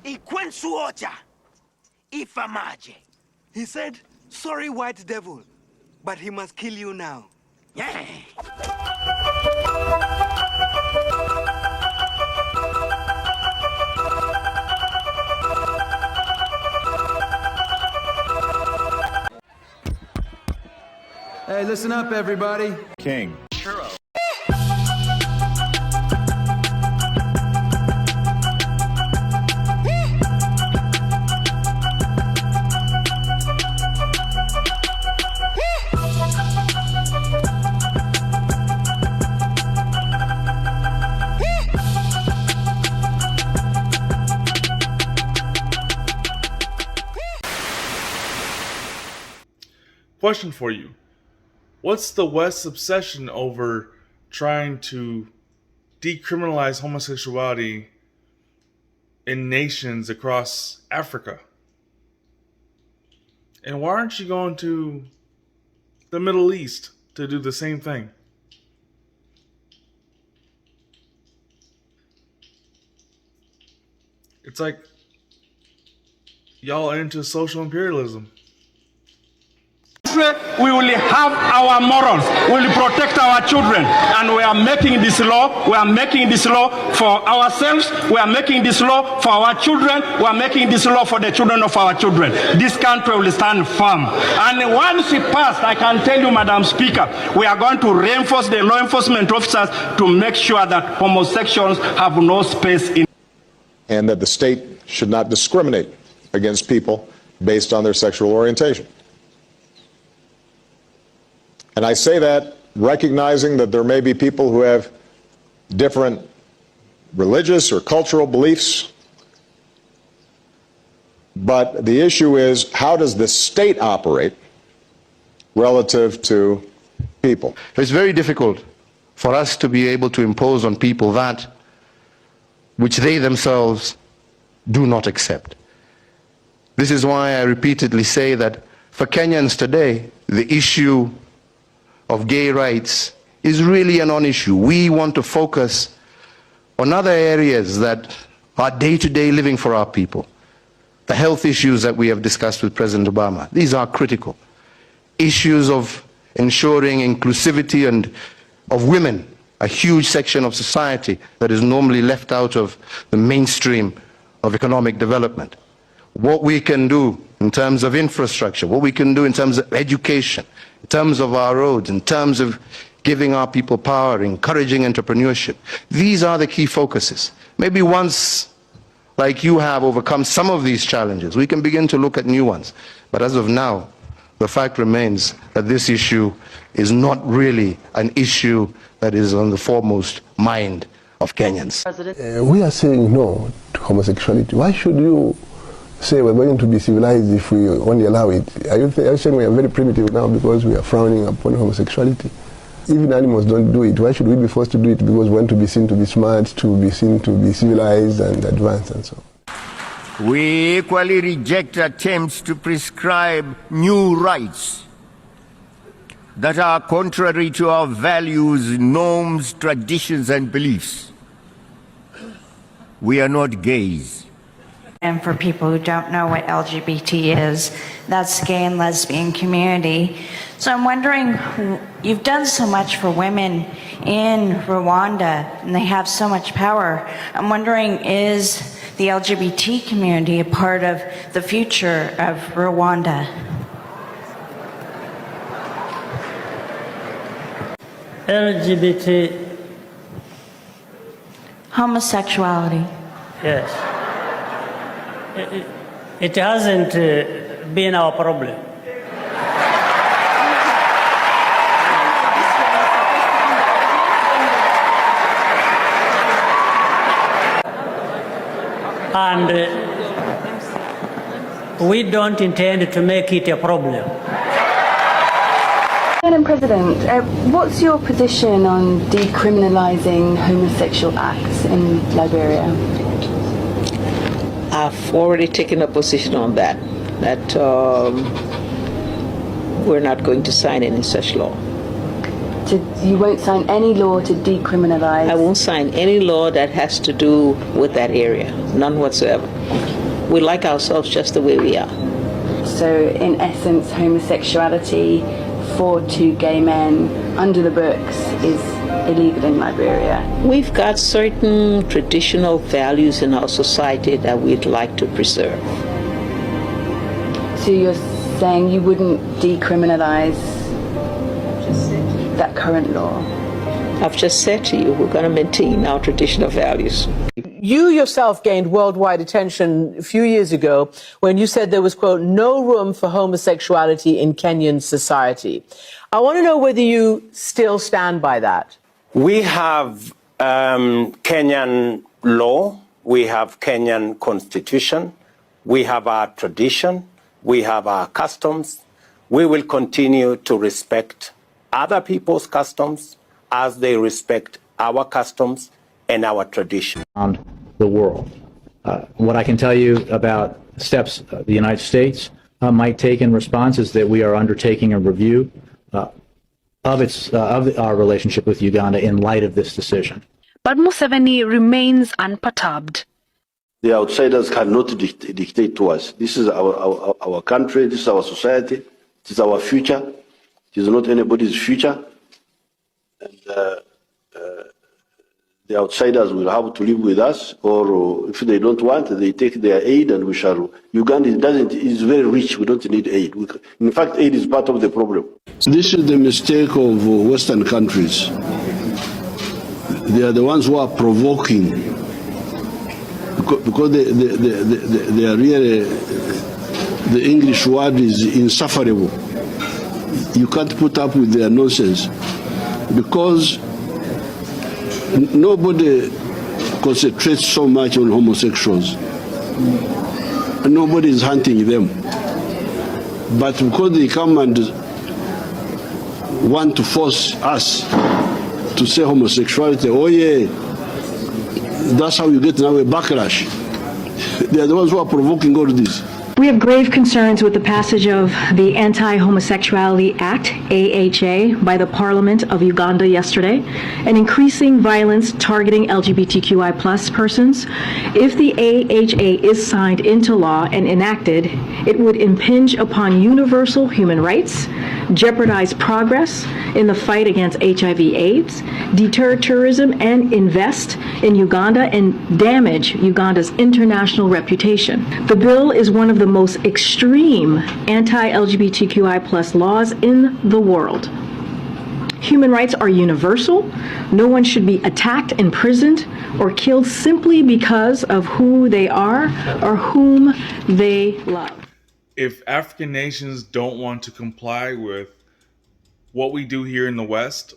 Ikwensuocha. Ifamaje. He said, sorry, white devil, but he must kill you now. Yeah. Hey, listen up, everybody. King. Churro. Question for you. What's the West's obsession over trying to decriminalize homosexuality in nations across Africa? And why aren't you going to the Middle East to do the same thing? It's like y'all are into social imperialism. We will have our morals, we will protect our children, and we are making this law, for ourselves, we are making this law for our children, we are making this law for the children of our children. This country will stand firm. And once it passed, I can tell you, Madam Speaker, we are going to reinforce the law enforcement officers to make sure that homosexuals have no space in. And that the state should not discriminate against people based on their sexual orientation. And I say that recognizing that there may be people who have different religious or cultural beliefs, but the issue is, how does the state operate relative to people? It's very difficult for us to be able to impose on people that which they themselves do not accept. This is why I repeatedly say that for Kenyans today, the issue of gay rights is really a non-issue. We want to focus on other areas that are day-to-day living for our people. The health issues that we have discussed with President Obama, these are critical. Issues of ensuring inclusivity and of women, a huge section of society that is normally left out of the mainstream of economic development. What we can do in terms of infrastructure, what we can do in terms of education, in terms of our roads, in terms of giving our people power, encouraging entrepreneurship. These are the key focuses. Maybe once, like you have, overcome some of these challenges, we can begin to look at new ones. But as of now, the fact remains that this issue is not really an issue that is on the foremost mind of Kenyans. We are saying no to homosexuality. Why should you say we're going to be civilized if we only allow it? Are you saying we are very primitive now because we are frowning upon homosexuality? Even animals don't do it. Why should we be forced to do it because we want to be seen to be smart, to be seen to be civilized and advanced and so on? We equally reject attempts to prescribe new rights that are contrary to our values, norms, traditions, and beliefs. We are not gays. And for people who don't know what LGBT is, that's the gay and lesbian community. So I'm wondering, you've done so much for women in Rwanda, and they have so much power. I'm wondering, is the LGBT community a part of the future of Rwanda? LGBT. Homosexuality. Yes. It hasn't been our problem. And we don't intend to make it a problem. Madam President, what's your position on decriminalizing homosexual acts in Liberia? I've already taken a position on that we're not going to sign any such law. You won't sign any law to decriminalize? I won't sign any law that has to do with that area, none whatsoever. We like ourselves just the way we are. So, in essence, homosexuality for two gay men under the books is illegal in Liberia. We've got certain traditional values in our society that we'd like to preserve. So you're saying you wouldn't decriminalize that current law? I've just said to you, we're going to maintain our traditional values. You yourself gained worldwide attention a few years ago when you said there was, quote, no room for homosexuality in Kenyan society. I want to know whether you still stand by that. We have Kenyan law, we have Kenyan constitution, we have our tradition, we have our customs. We will continue to respect other people's customs as they respect our customs and our tradition. Around the world. What I can tell you about steps the United States might take in response is that we are undertaking a review of our relationship with Uganda in light of this decision. But Museveni remains unperturbed. The outsiders cannot dictate to us. This is our country, this is our society, this is our future. It is not anybody's future. And the outsiders will have to live with us, or if they don't want, they take their aid and we shall. Uganda is very rich, we don't need aid. In fact, aid is part of the problem. This is the mistake of Western countries. They are the ones who are provoking, because they are really, the English word is insufferable. You can't put up with their nonsense, because nobody concentrates so much on homosexuals. Nobody is hunting them. But because they come and want to force us to say homosexuality, oh yeah, that's how you get now a backlash. They are the ones who are provoking all this. We have grave concerns with the passage of the Anti-Homosexuality Act, AHA, by the Parliament of Uganda yesterday, and increasing violence targeting LGBTQI+ persons. If the AHA is signed into law and enacted, it would impinge upon universal human rights, jeopardize progress in the fight against HIV/AIDS, deter tourism, and invest in Uganda and damage Uganda's international reputation. The bill is one of the most extreme anti-LGBTQI+ laws in the world. Human rights are universal. No one should be attacked, imprisoned, or killed simply because of who they are or whom they love. If African nations don't want to comply with what we do here in the West,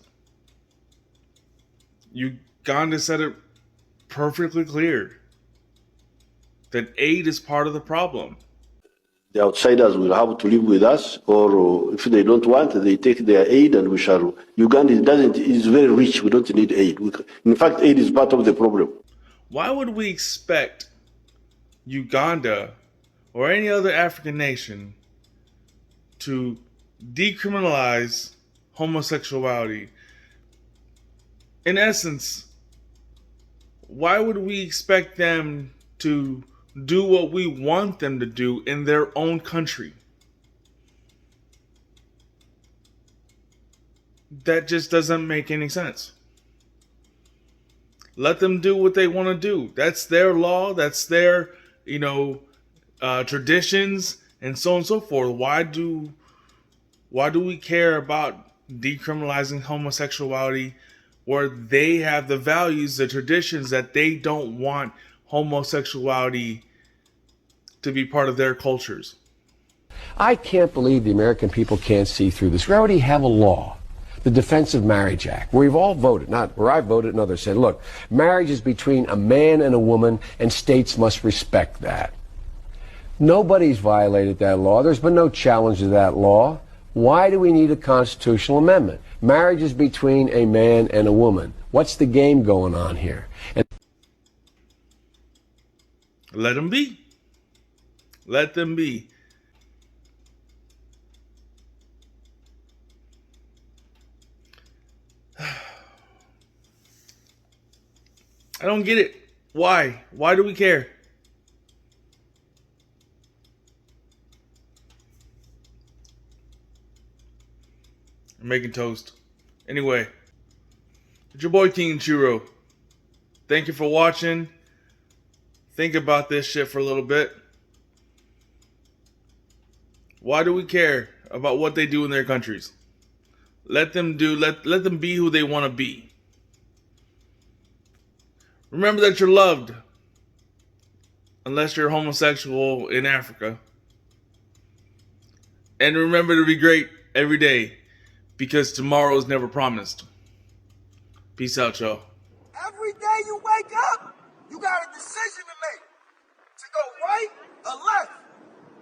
Uganda said it perfectly clear that aid is part of the problem. The outsiders will have to live with us, or if they don't want, they take their aid and we shall. Uganda is very rich, we don't need aid. In fact, aid is part of the problem. Why would we expect Uganda or any other African nation to decriminalize homosexuality? In essence, why would we expect them to do what we want them to do in their own country? That just doesn't make any sense. Let them do what they want to do. That's their law. That's their, traditions, and so on and so forth. Why do we care about decriminalizing homosexuality, where they have the values, the traditions that they don't want homosexuality to be part of their cultures? I can't believe the American people can't see through this. We already have a law, the Defense of Marriage Act, where we've all voted, not where I voted and others said, look, marriage is between a man and a woman, and states must respect that. Nobody's violated that law. There's been no challenge to that law. Why do we need a constitutional amendment? Marriage is between a man and a woman. What's the game going on here? Let them be. Let them be. I don't get it. Why? Why do we care? I'm making toast. Anyway, it's your boy King Churro. Thank you for watching. Think about this shit for a little bit. Why do we care about what they do in their countries? Let them be who they want to be. Remember that you're loved. Unless you're homosexual in Africa. And remember to be great every day. Because tomorrow is never promised. Peace out, y'all. Every day you wake up, you got a decision to make. To go right or left,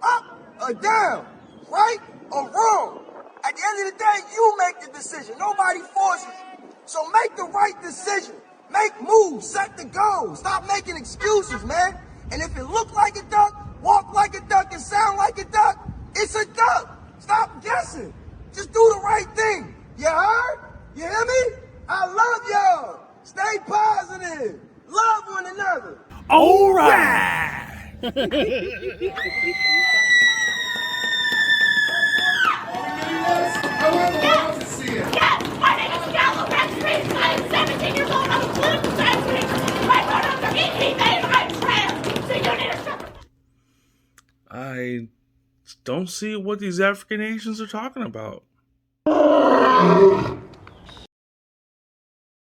up or down, right or wrong. At the end of the day, you make the decision. Nobody forces you. So make the right decision. Make moves, set the goal. Stop making excuses, man. And if it look like a duck, walk like a duck, and sound like a duck, it's a duck. Stop guessing. Just do the right thing. You heard? You hear me? I love y'all. Stay positive. Love one another. All right. My name is Gallo Patrice. I am 17 years old. I'm a political science. My pronouns are he, they, I'm trans. So you need to shut I don't see what these African nations are talking about.